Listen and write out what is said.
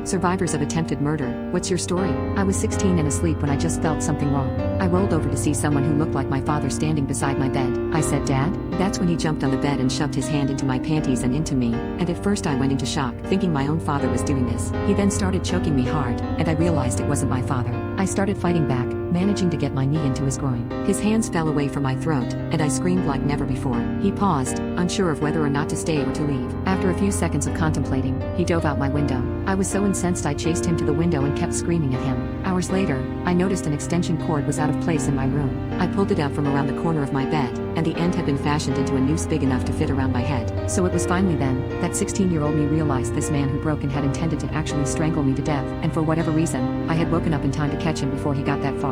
Survivors of attempted murder, what's your story? I was 16 and asleep when I just felt something wrong. I rolled over to see someone who looked like my father standing beside my bed. I said, "Dad?" That's when he jumped on the bed and shoved his hand into my panties and into me, and at first I went into shock, thinking my own father was doing this. He then started choking me hard, and I realized it wasn't my father. I started fighting back, managing to get my knee into his groin. His hands fell away from my throat, and I screamed like never before. He paused, unsure of whether or not to stay or to leave. After a few seconds of contemplating, he dove out my window. I was so incensed I chased him to the window and kept screaming at him. Hours later, I noticed an extension cord was out of place in my room. I pulled it out from around the corner of my bed, and the end had been fashioned into a noose big enough to fit around my head. So it was finally then that 16-year-old me realized this man who broke in had intended to actually strangle me to death, and for whatever reason, I had woken up in time to catch him before he got that far.